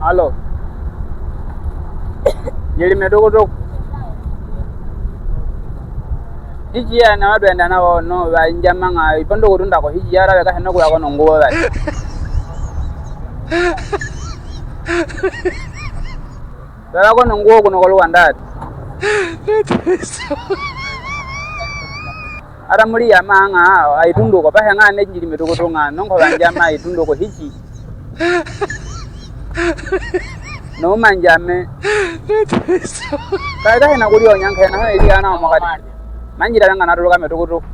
Halo. Jadi medogo. Hiji ya na wadu enda na no ba njamanga ipondo kurunda ko hiji yara ka heno kula ko nongo ba. Dala ko nongo ko no ko Luanda. Ara muri ya manga aitundo ko ba hanga ne jiri medogo to nga nongo ba njama aitundo ko hiji. No manjame. Kaya hena kuli onyanka na ili ana makati. Manjira nga naruka medogo.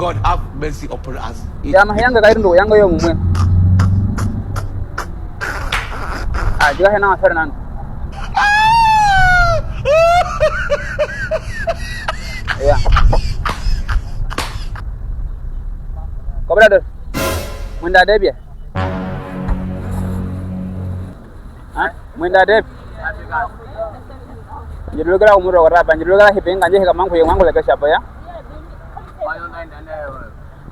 God have mercy upon us. Ya mahanga kairundo yanga yo mumwe. Juga hena Fernando. Ya. Cobrador. Munda debia. Munda deb. Jadi kira umur orang apa? Jadi kira hipeng aja hikap mangku yang mangku lagi siapa ya?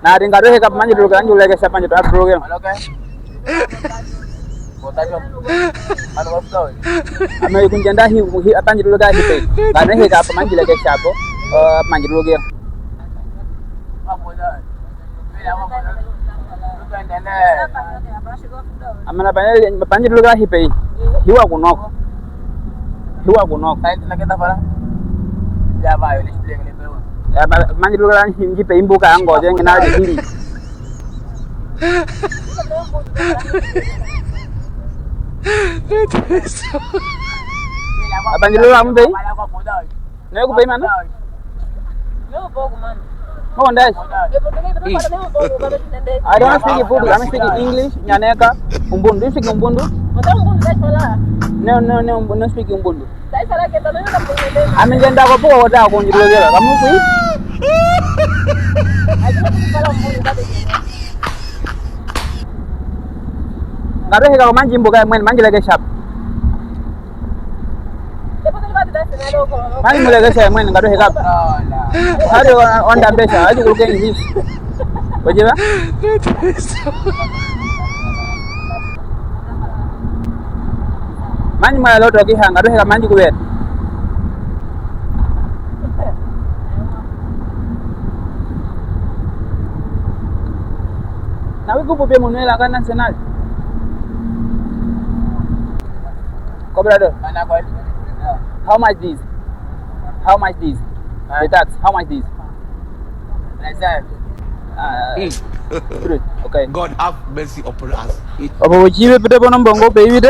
Nah, tinggal dulu hikap manjir dulu kan juga lagi siapa jadi apa program? Ame ikun janda hi apa dulu kan hipeng. Karena hikap manjir lagi siapa? Manjir dulu kan. Amana panjir dulu kan hipeng. Hiwa kunok. Hiwa kunok. Na kita pala. Ya ba, yo display ni pero. Ya manjir dulu kan hipeng buka anggo dia ngena di sini. Abang dulu kamu tadi? Nih aku mana? Mau ndai? I don't speak English. I speak English. Nyaneka, umbundu. You speak umbundu? No, no speak umbundu. Amin janda ko po wala ako njiro gela. Kamu kui? Ngaro hega manji mboga manji lagi shop. Manji mulai ke saya ngaro hega. Hari on the best aja ko kan English. Bajiba? Manji mulai lo dogi hang ngaro hega manji ko bet. Nawe ko po be Manuel kan Nacional. Cobrador. How much this? How much this? The tax. How much this? Okay. God have mercy upon us. Opo chibe pede bono mbongo pe wide.